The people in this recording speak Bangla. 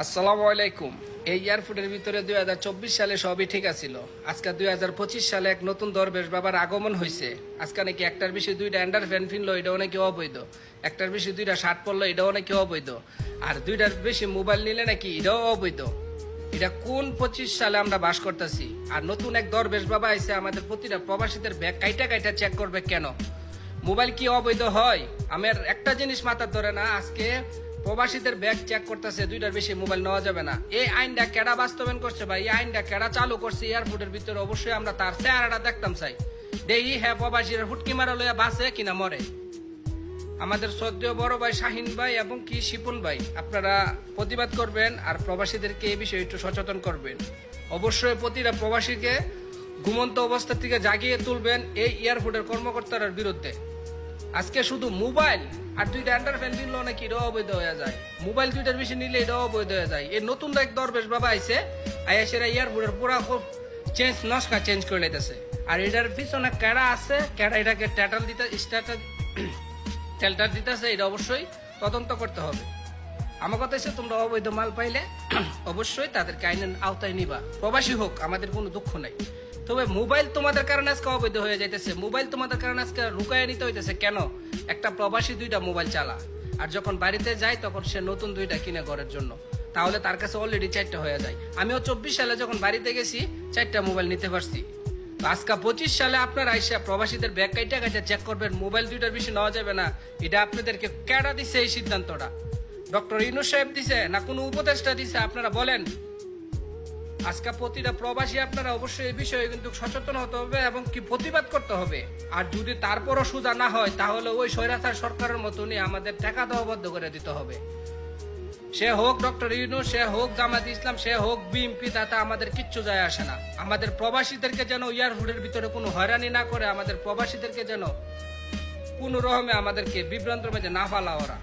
আসসালামু আলাইকুম। এই এয়ারপোর্টের ভিতরে 2024 সালে সবই ঠিক আছিল। আজকে 2025 সালে এক নতুন দরবেশ বাবার আগমন হয়েছে। আজকে নাকি একটার বেশি দুইটা আন্ডার প্যান্ট কিনলো, এটাও নাকি অবৈধ। একটার বেশি দুইটা শার্ট পরলো, এটাও নাকি অবৈধ। আর দুইটার বেশি মোবাইল নিলে নাকি এটাও অবৈধ। এটা কোন 25 সালে আমরা বাস করতেছি? আর নতুন এক দরবেশ বাবা আইছে আমাদের প্রতিটা প্রবাসীদের ব্যাগ কাইটা কাইটা চেক করবে কেন? মোবাইল কি অবৈধ হয়? আমার একটা জিনিস মাথার ধরে না, আজকে প্রবাসীদের ব্যাগ চেক করতেছে, দুইটার বেশি মোবাইল নেওয়া যাবে না। এই আইনটা কেডা বাস্তবায়ন করছে ভাই? এই আইনটা কেডা চালু করছে এয়ারপোর্টের ভিতরে? অবশ্যই আমরা তার চেহারাটা দেখতাম চাই। দেখি হ্যাঁ প্রবাসীরা হুটকি মারা লইয়া বাঁচে কিনা মরে। আমাদের শ্রদ্ধেয় বড় ভাই শাহিন ভাই এবং কি শিপন ভাই, আপনারা প্রতিবাদ করবেন আর প্রবাসীদেরকে এই বিষয়ে একটু সচেতন করবেন। অবশ্যই প্রতিটা প্রবাসীকে ঘুমন্ত অবস্থা থেকে জাগিয়ে তুলবেন এই এয়ারপোর্টের কর্মকর্তার বিরুদ্ধে। আজকে শুধু মোবাইল আর দুইটা আন্ডার ফ্যান নিলেও নাকি এটাও অবৈধ হয়ে যায়। মোবাইল দুইটার বেশি নিলে এটাও অবৈধ হয়ে যায়। এই নতুন এক দরবেশ বাবা আইছে, আইসেরা এয়ারপোর্টের পুরা নস্কা চেঞ্জ করে নিতেছে। আর এটার পিছনে ক্যাডা আছে, ক্যাডা এটাকে ট্যাটাল দিতে টেলটার দিতেছে, এটা অবশ্যই তদন্ত করতে হবে। আমার কথা হচ্ছে, তোমরা অবৈধ মাল পাইলে অবশ্যই তাদেরকে আইনের আওতায় নিবা। প্রবাসী হোক, আমাদের কোনো দুঃখ নাই। তবে মোবাইল তোমাদের কারণে আজকে অবৈধ হয়ে যাইতেছে, মোবাইল তোমাদের কারণে আজকে রুকায় নিতে হইতেছে কেন? একটা প্রবাসী দুইটা মোবাইল চালা, আর যখন বাড়িতে যায় তখন সে নতুন দুইটা কিনে ঘরের জন্য, তাহলে তার কাছে অলরেডি 4টা হয়ে যায়। আমিও 24 সালে যখন বাড়িতে গেছি 4টা মোবাইল নিতে পারছি। আজকে 25 সালে আপনারা আইসা প্রবাসীদের ব্যাগ কাইটা কাইটা চেক করবেন, মোবাইল দুইটার বেশি নেওয়া যাবে না। এটা আপনাদেরকে কেডা দিছে এই সিদ্ধান্তটা? ডক্টর ইউনূস সাহেব দিছে না কোনো উপদেষ্টা দিছে? আপনারা বলেন। আজকে প্রতিটা প্রবাসী আপনারা অবশ্যই এই বিষয়ে কিন্তু সচেতন হতে হবে এবং কি প্রতিবাদ করতে হবে। আর যদি তারপরও সোজা না হয়, তাহলে ওই স্বৈরাচার সরকারের মতনই আমাদের টাকা দেওয়া বন্ধ করে দিতে হবে। সে হোক ডক্টর ইউনূস, সে হোক জামাত ইসলাম, সে হোক বিএনপি, তাতে আমাদের কিচ্ছু যায় আসে না। আমাদের প্রবাসীদেরকে যেন এয়ারপোর্টের ভিতরে কোনো হয়রানি না করে, আমাদের প্রবাসীদেরকে যেন কোনো রকমে আমাদেরকে বিভ্রান্তের মধ্যে না ফেলা ওরা।